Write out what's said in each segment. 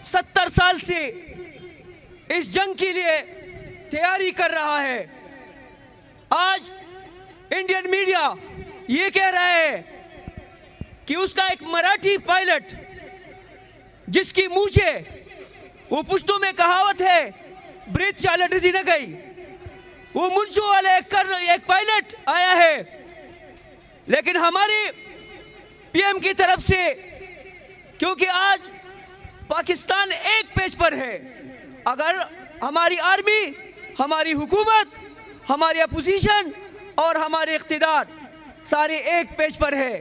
70 साल से इस जंग के लिए तैयारी कर रहा है। आज इंडियन मीडिया ये कह रहा है कि उसका एक मराठी पायलट जिसकी मूछे, वो पुश्तो में कहावत है ब्रेथ चालट जी न गई, वो मुंचो वाले एक पायलट आया है। लेकिन हमारे पीएम की तरफ से, क्योंकि आज पाकिस्तान एक पेज पर है, अगर हमारी आर्मी, हमारी हुकूमत, हमारी अपोजिशन और हमारे इख्तिदार सारे एक पेज पर है,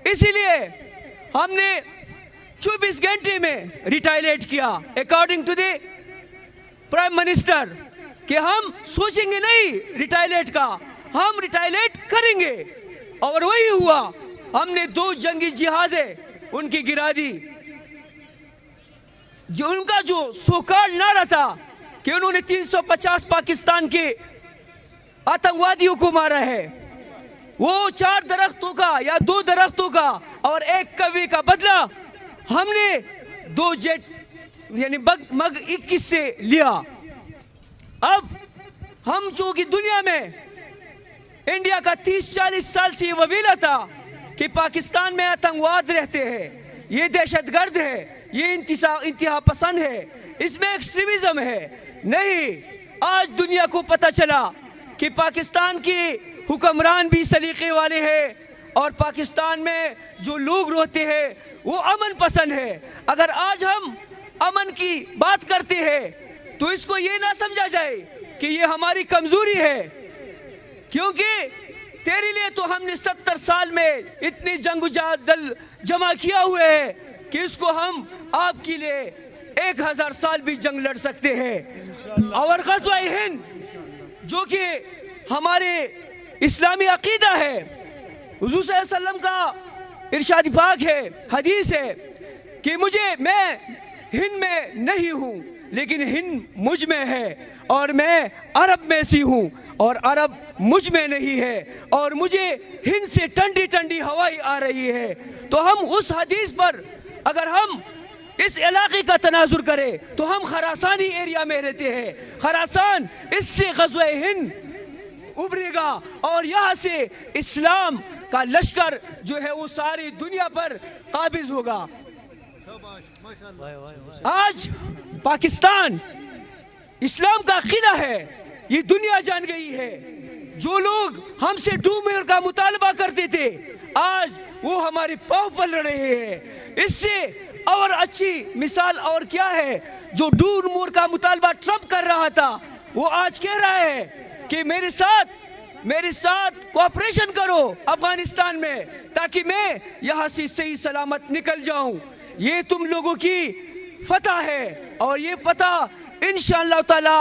इसीलिए हमने 24 घंटे में रिटाइलेट किया according to the prime minister, कि हम सोचेंगे नहीं रिटाइलेट का, हम रिटाइलेट करेंगे। और वही हुआ, हमने 2 जंगी जहाजें उनकी गिरा दी। जो उनका जो सोकाल नारा था कि उन्होंने 350 पाकिस्तान के आतंकवादियों को मारा है, वो 4 दरख्तों का या 2 दरख्तों का और 1 कौवे का बदला हमने 2 जेट यानी मग 21 से लिया। अब हम जो कि दुनिया में इंडिया का 30-40 साल से वबीला था कि पाकिस्तान में आतंकवाद रहते हैं, ये दहशतगर्द है, ये इंतहा पसंद है, इसमें एक्सट्रीमिज्म है। नहीं, आज दुनिया को पता चला कि पाकिस्तान के हुक्मरान भी सलीके वाले हैं और पाकिस्तान में जो लोग रहते हैं वो अमन पसंद है। अगर आज हम अमन की बात करते हैं तो इसको ये ना समझा जाए कि ये हमारी कमजोरी है, क्योंकि तेरे लिए तो हमने 70 साल में इतनी दल जमा किया हुए है कि इसको हम आपके लिए 1000 साल भी जंग लड़ सकते हैं। और ग़ज़वा हिंद जो कि हमारे इस्लामी अकीदा है, हुज़ूर सल्लल्लाहु अलैहि वसल्लम का इरशाद पाक है, हदीस है कि मैं हिंद में नहीं हूँ लेकिन हिंद मुझ में है, और मैं अरब में सी हूँ और अरब मुझ में नहीं है, और मुझे हिंद से ठंडी ठंडी हवाई आ रही है। तो हम उस हदीस पर अगर हम इस इलाके का तनाजुर करें तो हम खरासानी एरिया में रहते हैं। खरासान इससे ग़ज़वा हिंद उभरेगा और यहाँ से इस्लाम का लश्कर जो है वो सारी दुनिया पर काबिज होगा। आज पाकिस्तान इस्लाम का किला है, ये दुनिया जान गई है। जो लोग हमसे डूमर का मुतालबा करते थे, आज वो हमारे पाँव पल रहे हैं। इससे और अच्छी मिसाल और क्या है? जो डूमर का मुतालबा ट्रंप कर रहा था, वो आज कह रहा है कि मेरे साथ कोऑपरेशन करो अफगानिस्तान में, ताकि मैं यहाँ से सही सलामत निकल जाऊं। ये तुम लोगों की फतह है और ये फतह इंशाअल्लाह ताला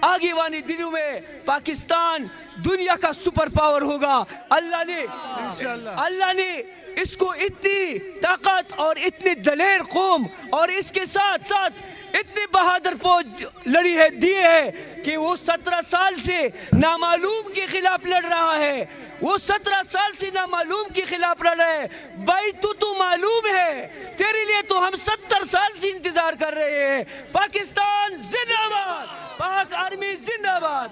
आगे वाले दिनों में पाकिस्तान दुनिया का सुपर पावर होगा। अल्लाह ने इसको इतनी ताकत और इतनी दलेर कौम और इसके साथ साथ इतनी बहादुर फौज लड़ी है दिए है कि वो 17 साल से नामालूम के खिलाफ लड़ रहा है। वो 17 साल से नामालूम के खिलाफ लड़ रहा है। भाई तू मालूम है, तेरे लिए तो हम 70 साल से इंतजार कर रहे हैं। पाकिस्तान जिंदाबाद, पाक आर्मी जिंदाबाद।